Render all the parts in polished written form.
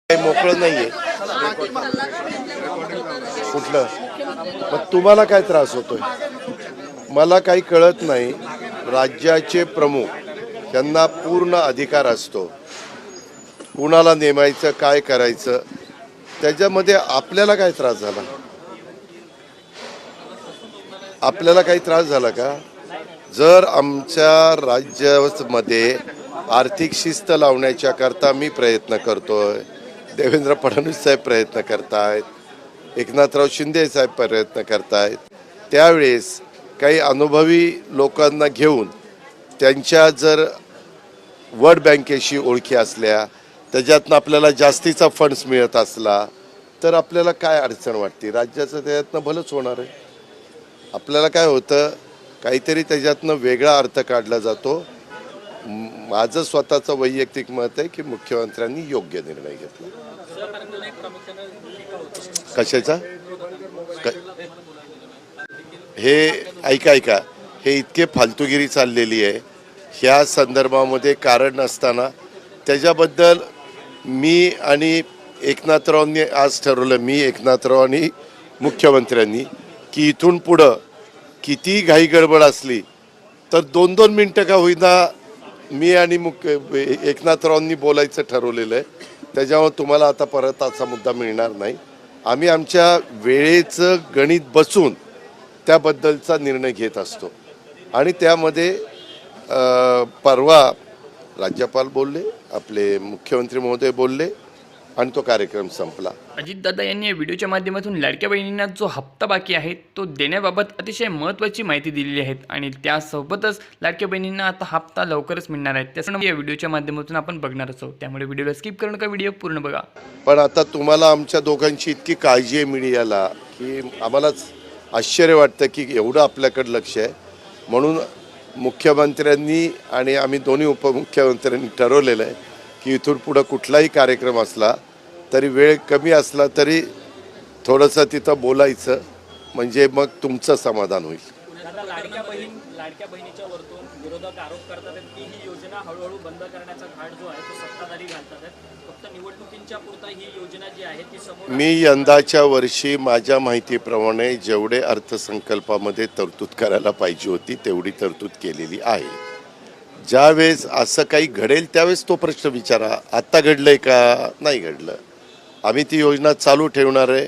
काही मोकळं नाहीये कुठलं. मग तुम्हाला काय त्रास होतोय? मला काही कळत नाही. राज्याचे प्रमुख त्यांना पूर्ण अधिकार असतो कुणाला नेमायचं काय करायचं. त्याच्यामध्ये आपल्याला काय त्रास झाला? आपल्याला काही त्रास झाला का? जर आमच्या राज्यामध्ये आर्थिक शिस्त लावण्याच्या करता मी प्रयत्न करतोय, देवेंद्र फडणवीस साहेब प्रयत्न करतायत, एकनाथराव शिंदे साहेब प्रयत्न करतायत, त्यावेळेस काही अनुभवी लोकांना घेऊन त्यांच्या जर वर्ल्ड बँकेशी ओळखी असल्या, त्याच्यातनं आपल्याला जास्तीचा फंड्स मिळत असला तर आपल्याला काय अडचण वाटते? राज्याचं त्याच्यातनं भलंच होणार आहे. आपल्याला काय होतं, काहीतरी त्याच्यातनं वेगळा अर्थ काढला जातो. माझं स्वतःचं वैयक्तिक मत आहे की मुख्यमंत्र्यांनी योग्य निर्णय घेतला. कशाचा? हे ऐका, हे इतके फालतूगिरी चाललेली आहे ह्या संदर्भामध्ये कारण नसताना त्याच्याबद्दल मी आणि एकनाथरावांनी आज ठरवलं, मी एकनाथराव आणि मुख्यमंत्र्यांनी, की इथून पुढं किती घाई गडबड असली तर 2-2 मिनटं का होईना मी आणि एकनाथरावांनी बोलायचं ठरवलेलं आहे. त्याच्यामुळे तुम्हाला आता परत असा मुद्दा मिळणार नाही. आम्ही आमच्या वेळेचं गणित बसून त्याबद्दलचा निर्णय घेत असतो आणि त्यामध्ये परवा राज्यपाल बोलले, आपले मुख्यमंत्री महोदय बोलले आणि तो कार्यक्रम संपला. अजितदादा यांनी या व्हिडिओच्या माध्यमातून लाडक्या बहिणींना जो हप्ता बाकी आहे तो देण्याबाबत अतिशय महत्त्वाची माहिती दिलेली आहे आणि त्यासोबतच लाडक्या बहिणींना आता हप्ता लवकरच मिळणार आहे. त्यासाठी या व्हिडिओच्या माध्यमातून आपण बघणार आहोत. त्यामुळे व्हिडिओला स्किप करू नका, व्हिडिओ पूर्ण बघा. पण आता तुम्हाला आमच्या दोघांची इतकी काळजी आहे मीडियाला की आम्हालाच आश्चर्य वाटतं की एवढं आपल्याकडे लक्ष आहे. म्हणून मुख्यमंत्र्यांनी आणि आम्ही दोन्ही उपमुख्यमंत्र्यांनी ठरवलेलं आहे की इथून पुढं कुठलाही कार्यक्रम असला तरी वेळ कमी असला तरी थोडंसं तिथं बोलायचं, म्हणजे मग तुमचं समाधान होईल. लाडक्या बहिणीच्या वरतून विरोधक आरोप करतात की ही योजना हळूहळू बंद करण्याचा घाट जो आहे तो सत्ताधारी घालतात. फक्त निवडणुकींच्या पुरता ही योजना जी आहे ती समोर. मी यंदाच्या वर्षी माझ्या माहितीप्रमाणे जेवढे अर्थसंकल्पामध्ये तरतूद करायला पाहिजे होती तेवढी तरतूद केलेली आहे. ज्यावेळेस असं काही घडेल त्यावेळेस तो प्रश्न विचारा. आत्ता घडलंय का? नाही घडलं. आम्ही ती योजना चालू ठेवणार आहे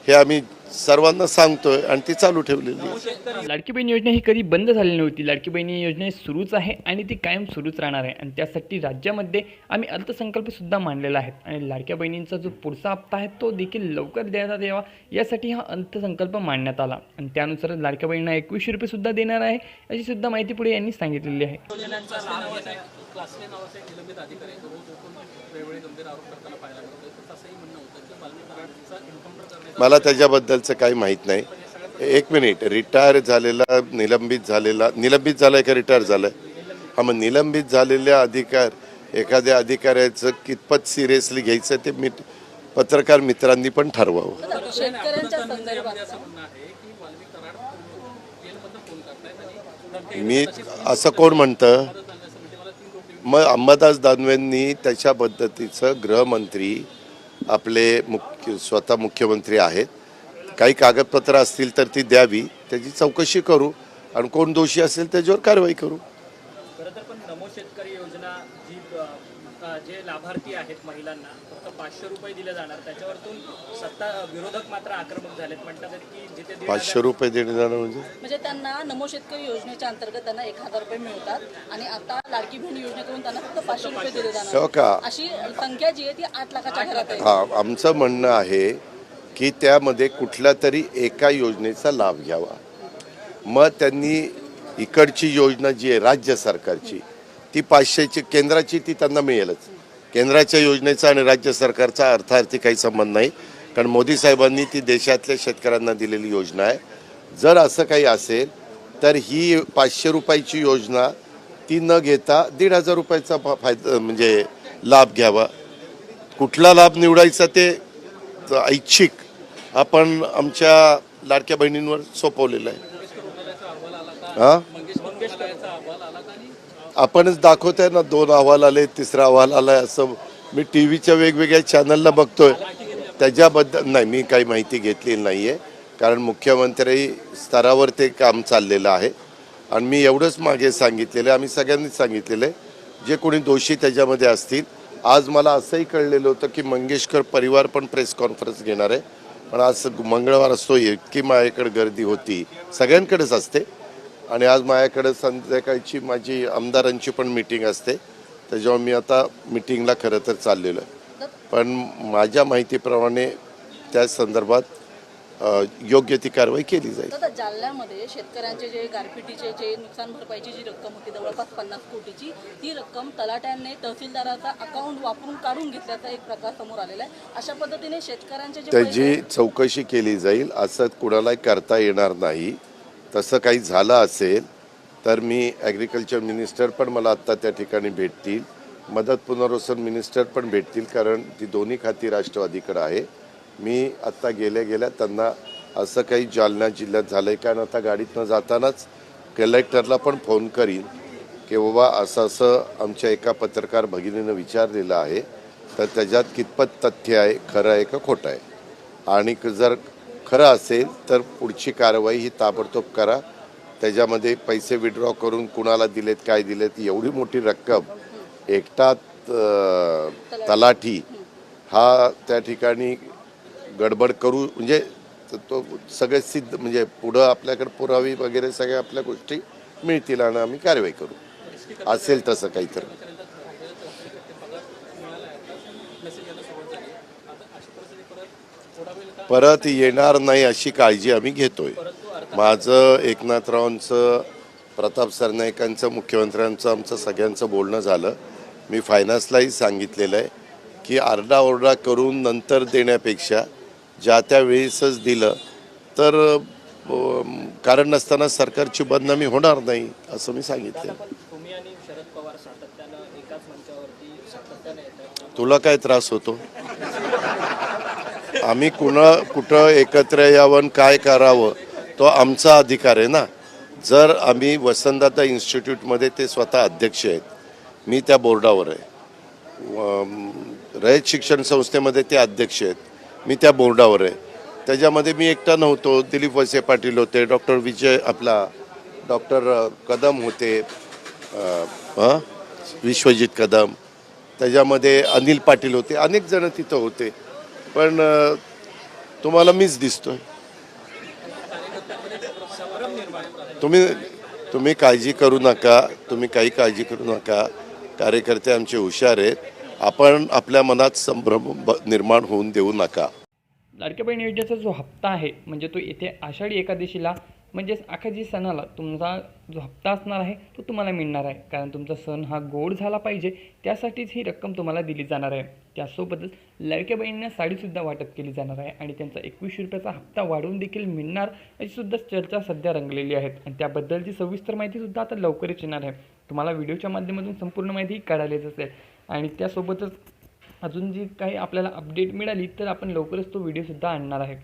हे आम्ही सर्वांना सांगतोय आणि ती चालू ठेवलेली आहे. लाडकी बहीण योजना ही कधी बंद झालेली नव्हती. लाडकी बहिणी योजना सुरूच आहे आणि ती कायम सुरूच राहणार आहे आणि त्यासाठी राज्यामध्ये आम्ही अर्थसंकल्पसुद्धा मांडलेला आहे आणि लाडक्या बहिणींचा जो पुढचा हप्ता आहे तो देखील लवकर देण्यात यावा यासाठी हा अर्थसंकल्प मांडण्यात आला आणि त्यानुसार लाडक्या बहिणींना 2100 रुपयेसुद्धा देणार आहे अशी सुद्धा माहिती पुढे यांनी सांगितलेली आहे. मला त्याच्याबद्दलचं काही माहीत नाही. 1 मिनिट. रिटायर झालेला, निलंबित झालाय का रिटायर झालाय? हा, मग निलंबित झालेल्या एखाद्या अधिकाऱ्याचं कितपत सिरियसली घ्यायचं ते पत्रकार मित्रांनी पण ठरवावं. मी असं कोण म्हणतं? मग अंबादास दानवेंनी त्याच्या पद्धतीचं गृहमंत्री आपले स्वतः मुख्यमंत्री आहेत, काही कागदपत्र असतील तर ती द्यावी, त्याची चौकशी करू आणि कोण दोषी असेल त्याच्यावर कारवाई करू. खरं तर पण नमो शेतकरी योजना जी जे लाभार्थी आहेत महिलांना फक्त 500 रुपये दिले जाणार, त्याच्यावरतून विरोधक मात्र आक्रमक झालेत. म्हणतात की जिथे 500 रुपये देणे जाणार म्हणजे त्यांना नमो शेतकरी योजनेच्या अंतर्गत त्यांना 1000 रुपये मिळतात आणि आता लाडकी बहीण योजनेकडून त्यांना फक्त 500 रुपये दिले जाणार. का अशी संख्या जी आहे ती 8 लाखाच्या घरात आहे. हा, आमचं म्हणणं आहे की त्यामध्ये कुठल्या तरी एका योजनेचा लाभ घ्यावा. मग त्यांनी इकडची योजना जी आहे राज्य सरकारची ती 500ची, केंद्राची ती त्यांना मिळेलच. केंद्राच्या योजनेचा आणि राज्य सरकारचा अर्थार्थी काही संबंध नाही, कारण मोदी साहेबांनी ती देशातल्या शेतकऱ्यांना दिलेली योजना आहे. जर असं काही असेल तर ही 500 रुपयाची योजना ती न घेता 1,500 रुपयाचा फायदा म्हणजे लाभ घ्यावा. कुठला लाभ निवडायचा ते ऐच्छिक आपण आमच्या लाडक्या बहिणींवर सोपवलेलं आहे. हां, आपणच दाखवताय ना, 2 अहवाल आले, 3रा अहवाल आलाय, असं मी टी व्हीच्या वेगवेगळ्या चॅनलला बघतोय त्याच्याबद्दल नाही, मी काही माहिती घेतलेली नाही आहे. कारण मुख्यमंत्री स्तरावर ते काम चाललेलं आहे आणि मी एवढंच मागे सांगितलेलं आहे, आम्ही सगळ्यांनीच सांगितलेलं आहे, जे कोणी दोषी त्याच्यामध्ये असतील. आज मला असंही कळलेलं होतं की मंगेशकर परिवार पण प्रेस कॉन्फरन्स घेणार आहे, पण आज मंगळवार असतो, इतकी माझ्याकडे गर्दी होती, सगळ्यांकडेच असते. आणि आज माझ्याकडे संध्याकाळची माझी आमदारांची पण मीटिंग असते, त्याच्यामुळे मी आता मीटिंगला खरं तर चाललेलो आहे. पण माझ्या माहितीप्रमाणे त्या संदर्भात योग्य ती कारवाई केली जाईल. तर जालन्यामध्ये शेतकऱ्यांचे जे गारपिटीचे जे नुकसान भरपाईची जी रक्कम होती जवळपास 50 कोटीची, ती रक्कम तलाट्यांनी तहसीलदाराचा अकाउंट वापरून काढून घेतल्याचा एक प्रकार समोर आलेला आहे. अशा पद्धतीने शेतकऱ्यांचे जे त्याची चौकशी केली जाईल. असं कुणालाही करता येणार नाही. तसं काही झालं असेल तर मी ॲग्रिकल्चर मिनिस्टर पण मला आत्ता त्या ठिकाणी भेटतील, मदत पुनर्वसन मिनिस्टर पण भेटतील, कारण ती दोन्ही खाती राष्ट्रवादीकडे आहे. मी आत्ता गेल्या त्यांना असं काही जालना जिल्ह्यात झालं आहे कारण आता गाडीतनं जातानाच कलेक्टरला पण फोन करीन की बाबा असं आमच्या एका पत्रकार भगिनीनं विचारलेलं आहे, तर त्याच्यात कितपत तथ्य आहे, खरं आहे का खोटं आहे. आणि जर खरं असेल तर पुढची कारवाई ही ताबडतोब करा. त्याच्यामध्ये पैसे विड्रॉ करून कुणाला दिलेत, काय दिलेत, एवढी मोठी रक्कम एकटा तलाठी हा त्या ठिकाणी गडबड करू, म्हणजे तो सगळे सिद्ध, म्हणजे पुढं आपल्याकडे पुरावे वगैरे सगळ्या आपल्या गोष्टी मिळतील आणि आम्ही कारवाई करू असेल तसं काहीतरी. परत येणार नाही अशी काळजी आम्ही घेतोय. माझं एकनाथरावांचं, प्रताप सरनाईकांचं, मुख्यमंत्र्यांचं, आमचं सगळ्यांचं बोलणं झालं. मी फायनान्सलाही सांगितलेलं आहे की आरडाओरडा करून नंतर देण्यापेक्षा ज्या त्या वेळेसच दिलं तर कारण नसताना सरकारची बदनामी होणार नाही असं मी सांगितलं. तुम्ही आणि शरद पवार सातत्यानं एकाच मंचावरती सातत्याने येतात. तुला काय त्रास होतो? आम्ही कुठं एकत्र यावं, काय करावं, तो आमचा अधिकार आहे ना. जर आम्ही वसंतदादा इन्स्टिट्यूटमध्ये, ते स्वतः अध्यक्ष आहेत, मी त्या बोर्डावर आहे. रयत शिक्षण संस्थेमध्ये ते अध्यक्ष आहेत, मी त्या बोर्डावर आहे. त्याच्यामध्ये मी एकटा नव्हतो. दिलीप वळसे पाटील होते, डॉक्टर कदम होते, विश्वजित कदम, त्याच्यामध्ये अनिल पाटील होते, अनेक जण तिथं होते. पण तुम्हाला मीच दिसतोय. तुम्ही काळजी करू नका, तुम्ही काही काळजी करू नका. कार्यकर्ते आमचे हुशार आहेत. आपण आपल्या मनात संभ्रम निर्माण होऊन देऊ नका. लाडक्या बहीण योजनेचा जो हप्ता आहे, म्हणजे तो येथे आषाढी एकादशीला, म्हणजेच आखाजी सणाला तुमचा जो हप्ता असणार आहे तो तुम्हाला मिळणार आहे. कारण तुमचा सण हा गोड झाला पाहिजे, त्यासाठीच ही रक्कम तुम्हाला दिली जाणार आहे. त्यासोबतच लाडक्या बहिणींना साडीसुद्धा वाटप केली जाणार आहे आणि त्यांचा 21 रुपयाचा हप्ता वाढवून देखील मिळणार अशी सुद्धा चर्चा सध्या रंगलेली आहे. आणि त्याबद्दलची सविस्तर माहितीसुद्धा आता लवकरच येणार आहे. तुम्हाला व्हिडिओच्या माध्यमातून संपूर्ण माहिती कळालीच असेल. आणि त्यासोबतच अजून जी काही आपल्याला अपडेट मिळाली तर आपण लवकरच तो व्हिडिओसुद्धा आणणार आहे.